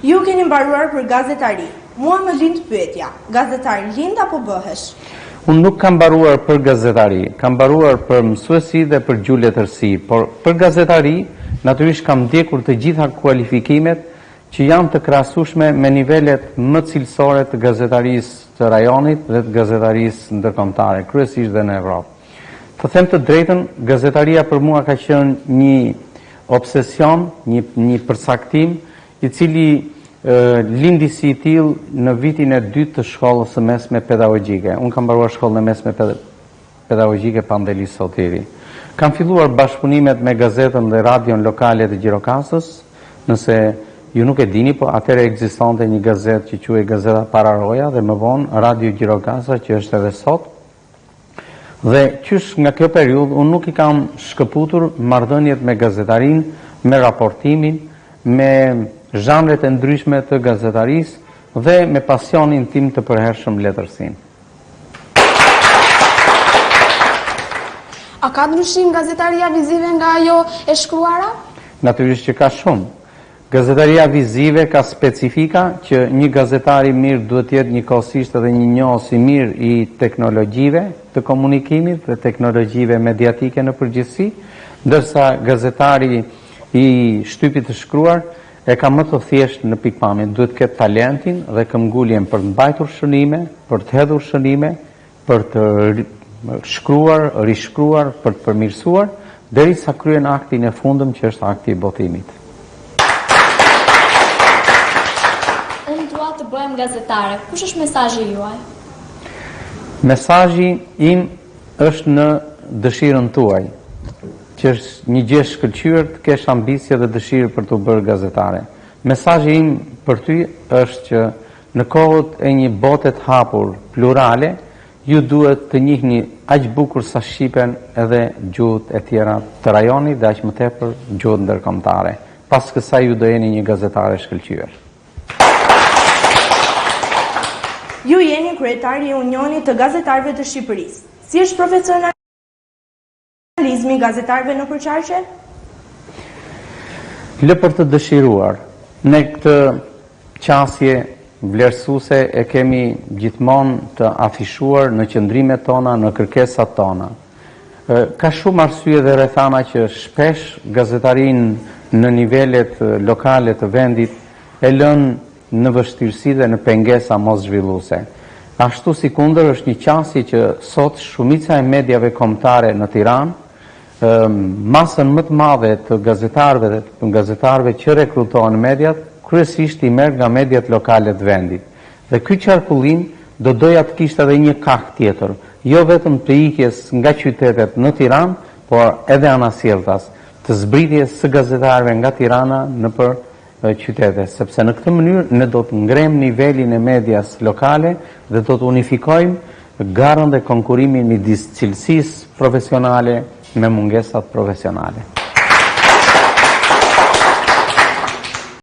Ju keni mbaruar për gazetari. Mua më lind pyetja, gazetar lind apo bëhesh? Unë nuk kam mbaruar për gazetari, kam mbaruar për mësuesi dhe për gjuletërsi, por për gazetari natyrisht kam ndjekur të gjitha kualifikimet që janë të krahasueshme me nivelet më cilësore të gazetarisë të rajonit dhe të gazetarisë ndërkombëtare, kryesisht dhe në Evropë. Të them të drejtën, gazetaria për mua ka qenë një obsesion, një përcaktim, i cili lindi si i tillë në vitin e 2 të shkollës së mesme pedagogjike. Unë kam mbaruar shkollën e mesme pedagogjike Pandeli Sotiri. Kam filluar bashkëpunimet me gazetën dhe radion lokale të Gjirokastës, nëse ju nuk e dini, po atëherë ekzistonte një gazetë që quhej Gazeta Pararoja dhe më vonë Radio Gjirokastra, që është edhe sot. Dhe qysh nga kjo periudhë unë nuk i kam shkëputur marrëdhëniet me gazetarin, me raportimin, me zhanret e ndryshme të gazetarisë dhe me pasionin tim të përhershëm letërsinë. A ka ndryshim gazetaria vizive nga ajo e shkruara? Natyrisht që ka shumë. Gazetaria vizive ka specifika që një gazetari mirë duhet të jetë njëkohësisht edhe një njohës i mirë i teknologjive të komunikimit dhe teknologjive mediatike në përgjithësi, ndërsa gazetari i shtypit të shkruar e ka më të thjeshtë në pikpamjen, duhet të ketë talentin dhe këmbguljen për të mbajtur shënime, për të hedhur shënime, për të shkruar, rishkruar, për të përmirësuar, derisa kryen aktin e fundëm që është akti i botimit. Të bëhem gazetare, kush është mesazhi juaj? Mesazhi im është në dëshirën tuaj, që është një gjë shkëlqyer të kesh ambicie dhe dëshirë për të bërë gazetare. Mesazhi im për ty është që në kohët e një bote të hapur, plurale, ju duhet të njihni aq bukur sa shqipen edhe gjuhët e tjera të rajonit dhe aq më tepër gjuhët ndërkombëtare. Pas kësaj ju do jeni një gazetare shkëlqyer. Ju jeni kryetari i Unionit të Gazetarëve të Shqipërisë. Si është profesionalizmi i gazetarëve në përçarje? Lë për të dëshiruar. Ne këtë qasje vlerësuese e kemi gjithmonë të afishuar në qëndrimet tona, në kërkesat tona. Ka shumë arsye dhe rrethana që shpesh gazetarin në nivelet lokale të vendit e lën në vështirësi dhe në pengesa mos zhvilluese. Ashtu si kundër është një qasje që sot shumica e mediave kombëtare në Tiranë, masën më të madhe të gazetarëve që rekrutohen mediat, kryesisht i merr nga mediat lokale të vendit. Dhe ky qarkullim do doja të kishte edhe një kak tjetër, jo vetëm të ikjes nga qytetet në Tiranë, por edhe anasjelltas, të zbritjes së gazetarëve nga Tirana nëpër qytete, sepse në këtë mënyrë ne do të ngrejmë nivelin e medias lokale dhe do të unifikojmë garën dhe konkurimin midis cilësisë profesionale me mungesat profesionale.